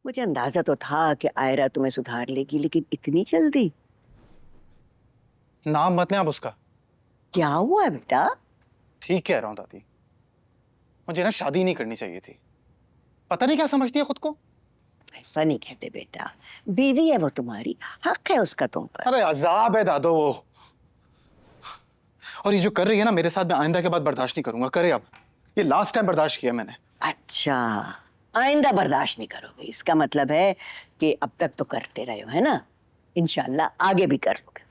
मुझे अंदाजा तो था कि आयरा तुम्हें सुधार लेगी, लेकिन इतनी जल्दी? नाम मत लें आप उसका। क्या हुआ है बेटा? ठीक कह रहा हूँ दादी, मुझे ना शादी नहीं करनी चाहिए थी। पता नहीं क्या समझती है खुद को। ऐसा नहीं कहते बेटा, बीवी है वो तुम्हारी, हक है उसका तुम पर। अरे अजाब है दादो वो। और ये जो कर रही है ना मेरे साथ, मैं आइंदा के बाद बर्दाश्त नहीं करूंगा। करे अब, ये लास्ट टाइम बर्दाश्त किया मैंने। अच्छा, आइंदा बर्दाश्त नहीं करोगे, इसका मतलब है कि अब तक तो करते रहे हो, है ना? इंशाल्लाह आगे भी कर लोगे।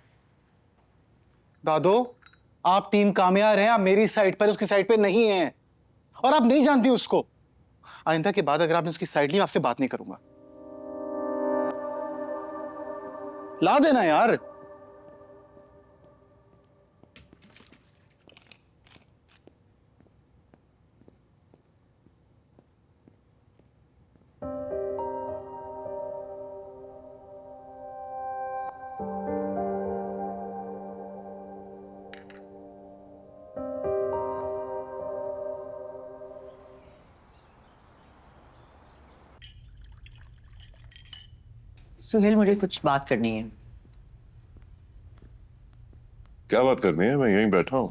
दादो, आप टीम कामयाब हैं, आप मेरी साइड पर, उसकी साइड पे नहीं हैं। और आप नहीं जानती उसको। आइंदा के बाद अगर आपने उसकी साइड ली, आपसे बात नहीं करूंगा। ला देना यार। सुहेल, मुझे कुछ बात करनी है। क्या बात करनी है? मैं यहीं बैठा हूँ।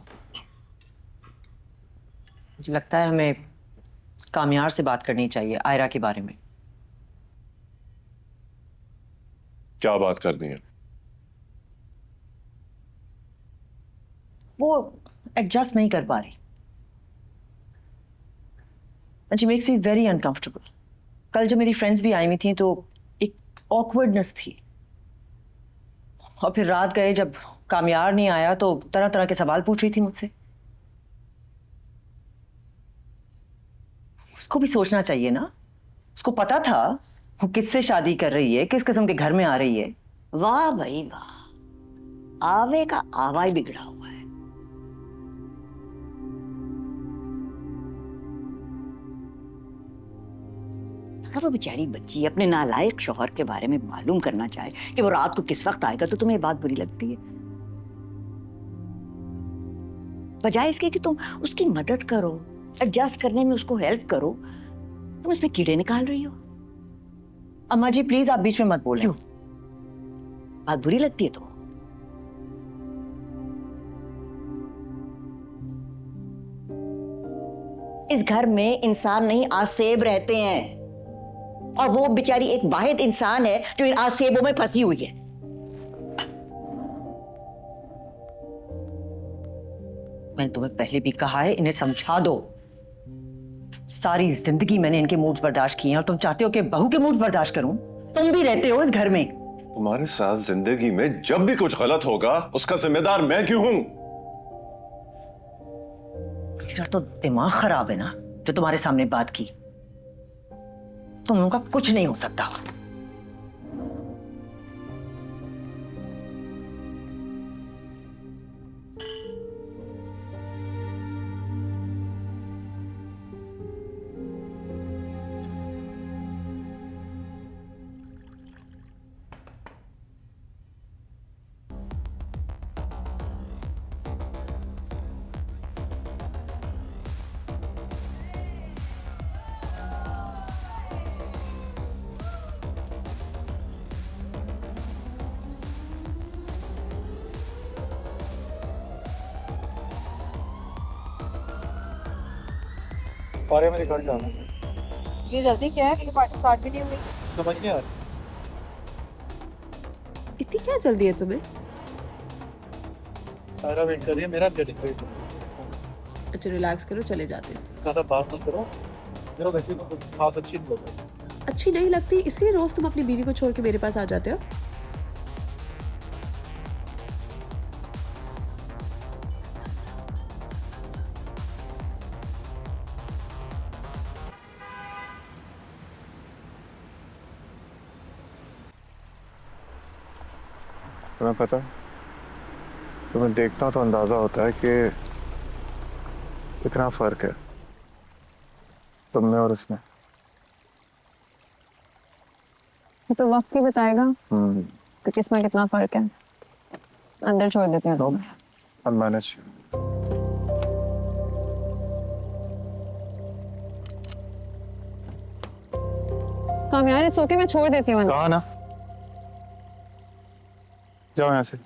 मुझे लगता है हमें कामयार से बात करनी चाहिए आयरा के बारे में। क्या बात करनी है? वो एडजस्ट नहीं कर पा रही and she makes me very uncomfortable. कल जब मेरी फ्रेंड्स भी आई हुई थी तो एक ऑकवर्डनेस थी, और फिर रात गए जब कामयार नहीं आया तो तरह तरह के सवाल पूछ रही थी मुझसे। उसको भी सोचना चाहिए ना, उसको पता था वो किससे शादी कर रही है, किस किस्म के घर में आ रही है। वाह भाई वाह, आवे का आवा ही बिगड़ा हुआ है। अगर वो बेचारी बच्ची अपने नालायक शौहर के बारे में मालूम करना चाहे कि वो रात को किस वक्त आएगा, तो तुम्हें बात बुरी लगती है? बजाय इसके कि तुम उसकी मदद करो, एडजस्ट करने में उसको हेल्प करो, तुम इसमें कीड़े निकाल रही हो। अम्मा जी प्लीज आप बीच में मत बोलें। क्यों? बात बुरी लगती है तो? इस घर में इंसान नहीं आसेब रहते हैं, और वो बेचारी एक वाहिद इंसान है जो इन आसेबों में फंसी हुई है। मैंने तुम्हें पहले भी कहा है, इन्हें समझा दो। सारी जिंदगी मैंने इनके मूड्स बर्दाश्त किए हैं, और तुम चाहते हो कि बहू के मूड्स बर्दाश्त करूं? तुम भी रहते हो इस घर में। तुम्हारे साथ जिंदगी में जब भी कुछ गलत होगा उसका जिम्मेदार मैं क्यों हूं? तेरा तो दिमाग खराब है ना, जो तुम्हारे सामने बात की। तुम लोगों का कुछ नहीं हो सकता। पारे में रिकॉर्ड जाना है। ये जल्दी क्या है, मेरी पार्टी स्टार्ट भी नहीं हुई। समझ नहीं आ रहा। इतनी क्या जल्दी है तुम्हें? सारा वेट कर रही है, मेरा वेट कर रही है। अच्छा रिलैक्स करो, चले जाते हैं। ज्यादा बात मत करो, मेरा वैसे तो खास अच्छी नहीं लगता। अच्छी नहीं लगती इसलिए रोज तुम अपनी बीवी को छोड़ के मेरे पास आ जाते हो? तुम्हें पता है, तुम्हें देखता हूं तो अंदाजा होता है कि कितना फर्क है तुम में और उसमें। तो वक्त ही बताएगा कि किसमें कितना फर्क है। अंदर छोड़ देती हूँ। तो मैनेज। कामयार इट्स ओके, मैं छोड़ देती हूँ। कहा ना, जाओ यहाँ से।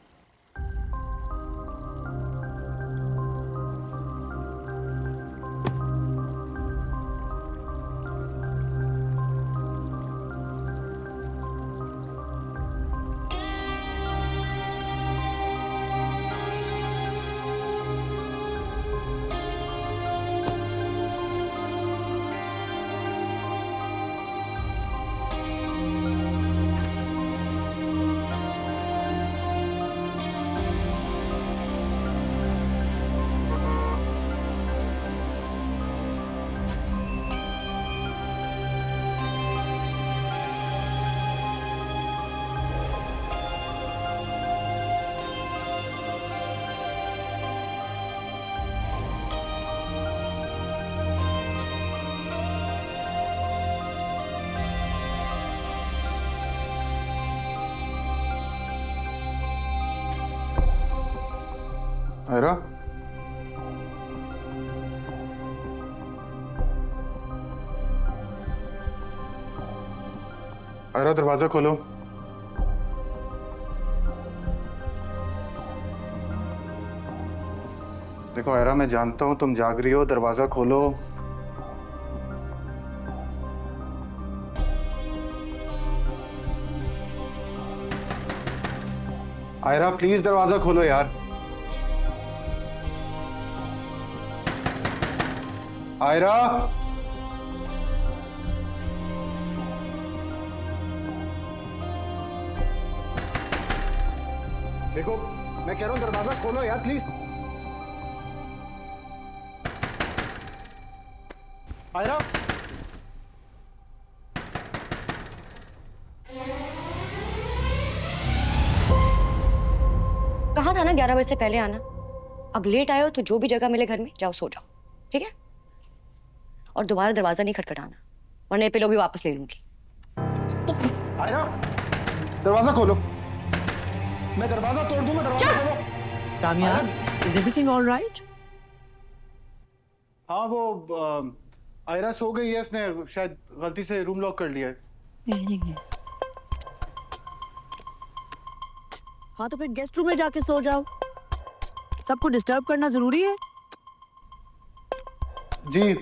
आयरा, आयरा दरवाजा खोलो। देखो आयरा, मैं जानता हूं तुम जाग रही हो, दरवाजा खोलो। आयरा प्लीज दरवाजा खोलो यार। आयरा, देखो मैं कह रहा हूं दरवाजा खोलो यार प्लीज। आयरा, कहा था ना 11 बजे से पहले आना। अब लेट आए हो तो जो भी जगह मिले घर में जाओ सो जाओ, ठीक है? और दोबारा दरवाजा नहीं खटखटाना, वरना ये पिलो भी वापस ले लूंगी। आयरा दरवाजा खोलो। मैं दरवाजा तोड़ दूंगा, दरवाजा खोलो। कामयार, इज एवरीथिंग ऑल राइट? हाँ वो आयरा सो गई है, इसने शायद गलती से रूम लॉक कर लिया है। हाँ तो फिर गेस्ट रूम में जाके सो जाओ, सबको डिस्टर्ब करना जरूरी है? जी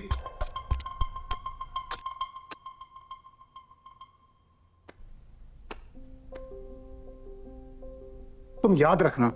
तुम याद रखना,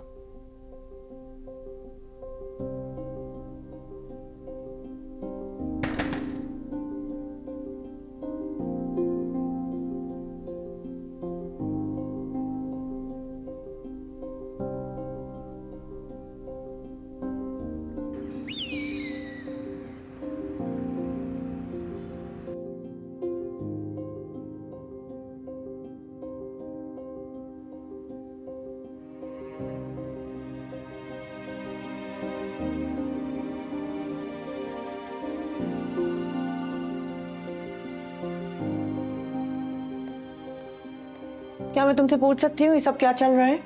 क्या मैं तुमसे पूछ सकती हूँ ये सब क्या चल रहा है?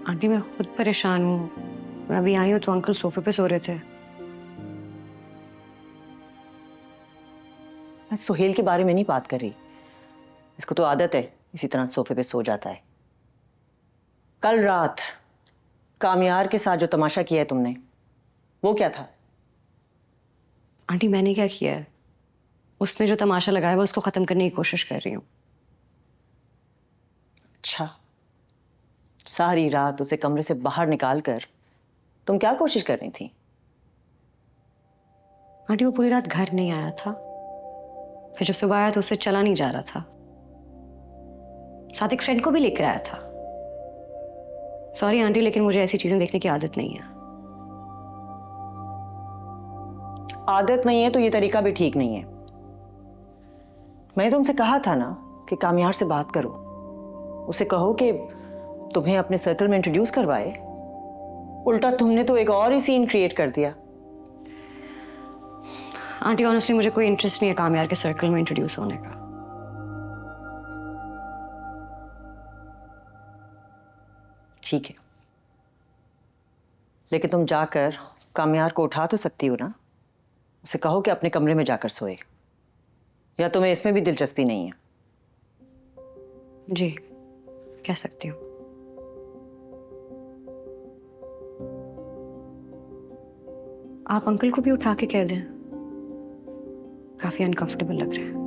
आंटी मैं खुद परेशान हूँ। मैं अभी आई हूँ तो अंकल सोफे पे सो रहे थे। मैं सुहेल के बारे में नहीं बात कर रही, इसको तो आदत है इसी तरह सोफे पे सो जाता है। कल रात कामयार के साथ जो तमाशा किया है तुमने, वो क्या था? आंटी मैंने क्या किया है? उसने जो तमाशा लगाया वो उसको खत्म करने की कोशिश कर रही हूँ। अच्छा, सारी रात उसे कमरे से बाहर निकाल कर तुम क्या कोशिश कर रही थी? आंटी वो पूरी रात घर नहीं आया था, फिर जब सुबह आया तो उससे चला नहीं जा रहा था, साथ एक फ्रेंड को भी लेकर आया था। सॉरी आंटी, लेकिन मुझे ऐसी चीजें देखने की आदत नहीं है। आदत नहीं है तो ये तरीका भी ठीक नहीं है। मैंने तुमसे कहा था ना कि कामयार से बात करो, उसे कहो कि तुम्हें अपने सर्कल में इंट्रोड्यूस करवाए। उल्टा तुमने तो एक और ही सीन क्रिएट कर दिया। आंटी ऑनेस्टली मुझे कोई इंटरेस्ट नहीं है कामयार के सर्कल में इंट्रोड्यूस होने का। ठीक है, लेकिन तुम जाकर कामयार को उठा तो सकती हो ना? उसे कहो कि अपने कमरे में जाकर सोए, या तुम्हें इसमें भी दिलचस्पी नहीं है? जी, कह सकती हूँ। आप अंकल को भी उठा के कह दें, काफी अनकंफर्टेबल लग रहा है।